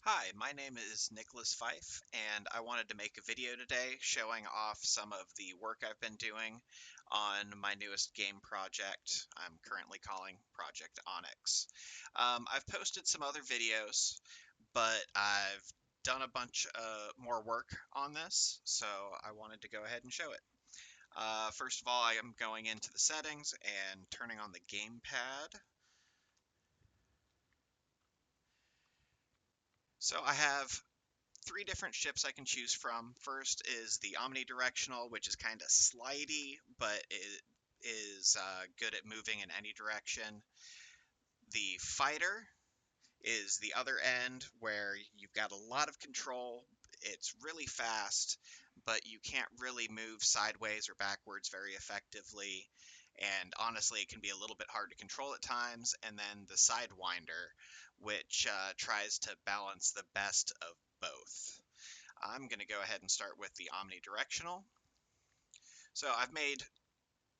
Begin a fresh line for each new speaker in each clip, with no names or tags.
Hi, my name is Nicholas Fife, and I wanted to make a video today showing off some of the work I've been doing on my newest game project I'm currently calling Project Onyx. I've posted some other videos, but I've done a bunch more work on this, so I wanted to go ahead and show it. First of all, I am going into the settings and turning on the gamepad. So I have three different ships I can choose from. First is the omnidirectional, which is kind of slidey, but it is good at moving in any direction. The fighter is the other end where you've got a lot of control. It's really fast, but you can't really move sideways or backwards very effectively. And honestly, it can be a little bit hard to control at times. And then the Sidewinder, which tries to balance the best of both. I'm going to go ahead and start with the omnidirectional. So I've made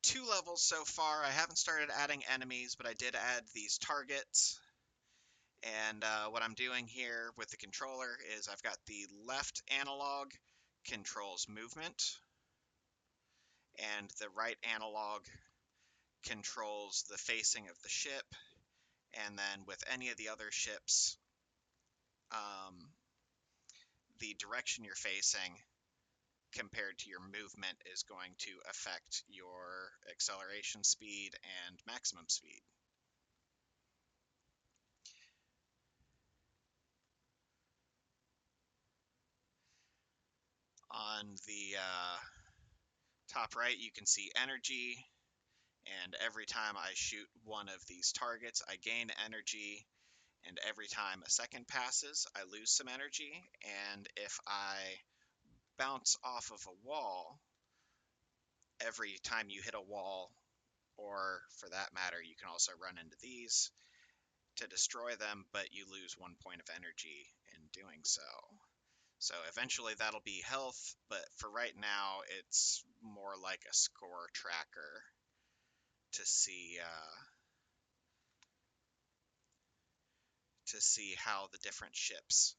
two levels so far. I haven't started adding enemies, but I did add these targets. And what I'm doing here with the controller is I've got the left analog controls movement, and the right analog controls the facing of the ship. And then with any of the other ships, um, the direction you're facing compared to your movement is going to affect your acceleration speed and maximum speed. On the top right, you can see energy, and every time I shoot one of these targets, I gain energy, and every time a second passes, I lose some energy, and if I bounce off of a wall, every time you hit a wall, or for that matter, you can also run into these to destroy them, but you lose 1 point of energy in doing so. So eventually that'll be health, but for right now, it's more like a score tracker to see how the different ships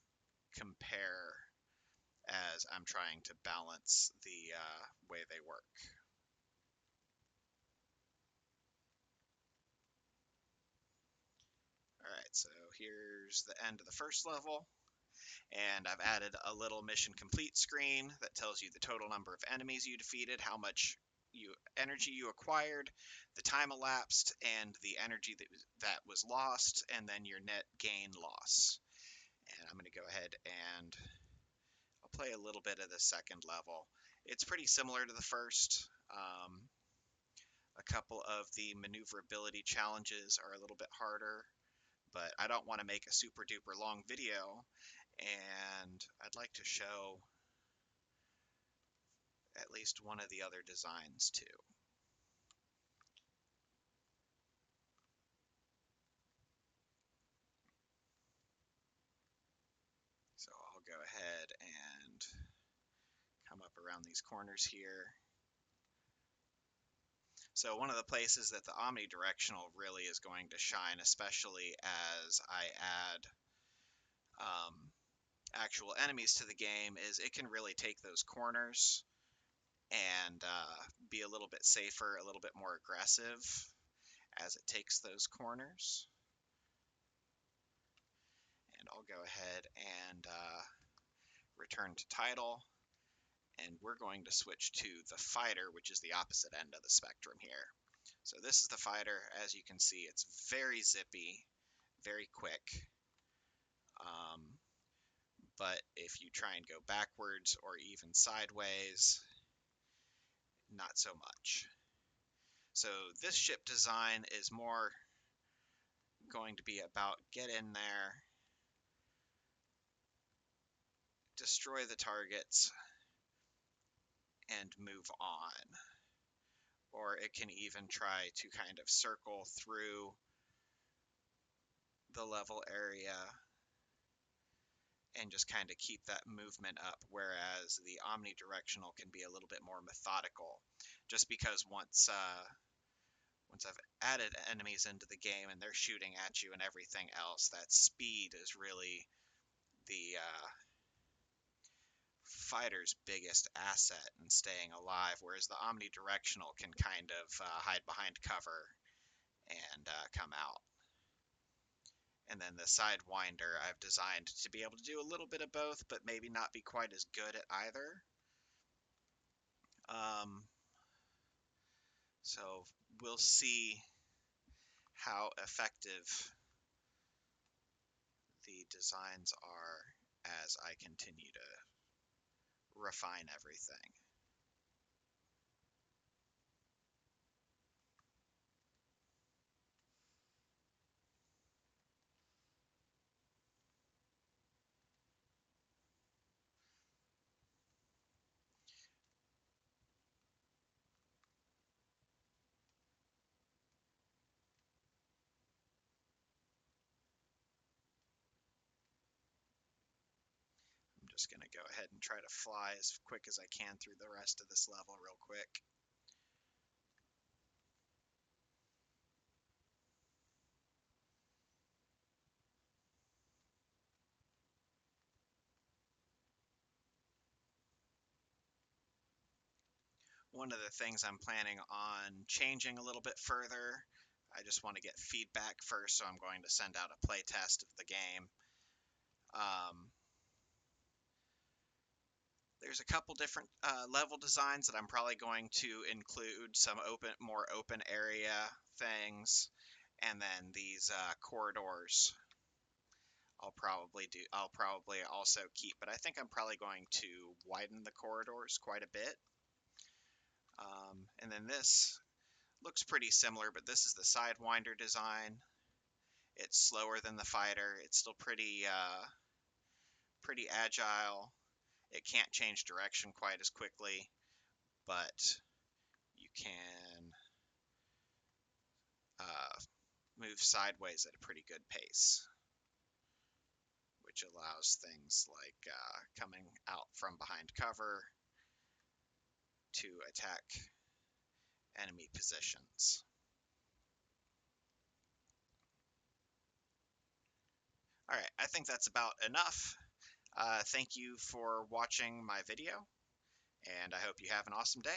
compare as I'm trying to balance the way they work. All right, so here's the end of the first level, and I've added a little mission complete screen that tells you the total number of enemies you defeated, how much energy you acquired, the time elapsed, and the energy that was lost, and then your net gain loss. And I'm going to go ahead and I'll play a little bit of the second level. It's pretty similar to the first. A couple of the maneuverability challenges are a little bit harder, but I don't want to make a super duper long video, and I'd like to show at least one of the other designs too. So I'll go ahead and come up around these corners here. So one of the places that the omnidirectional really is going to shine, especially as I add actual enemies to the game, is it can really take those corners and be a little bit safer, a little bit more aggressive as it takes those corners. And I'll go ahead and return to title, and we're going to switch to the fighter, which is the opposite end of the spectrum here. So this is the fighter. As you can see, it's very zippy, very quick. Um, but if you try and go backwards or even sideways, not so much. So this ship design is more going to be about get in there, destroy the targets, and move on. Or it can even try to kind of circle through the level area and just kind of keep that movement up, whereas the omnidirectional can be a little bit more methodical, just because once I've added enemies into the game and they're shooting at you and everything else, that speed is really the fighter's biggest asset in staying alive, whereas the omnidirectional can kind of hide behind cover and come out. And then the Sidewinder I've designed to be able to do a little bit of both, but maybe not be quite as good at either. So we'll see how effective the designs are as I continue to refine everything. I'm just going to go ahead and try to fly as quick as I can through the rest of this level real quick. One of the things I'm planning on changing a little bit further, I just want to get feedback first, so I'm going to send out a play test of the game. There's a couple different level designs that I'm probably going to include some more open area things, and then these corridors I'll probably also keep, but I think I'm probably going to widen the corridors quite a bit. And then this looks pretty similar, but this is the Sidewinder design. It's slower than the fighter. It's still pretty agile. It can't change direction quite as quickly, but you can move sideways at a pretty good pace, which allows things like coming out from behind cover to attack enemy positions. All right, I think that's about enough. Thank you for watching my video, and I hope you have an awesome day.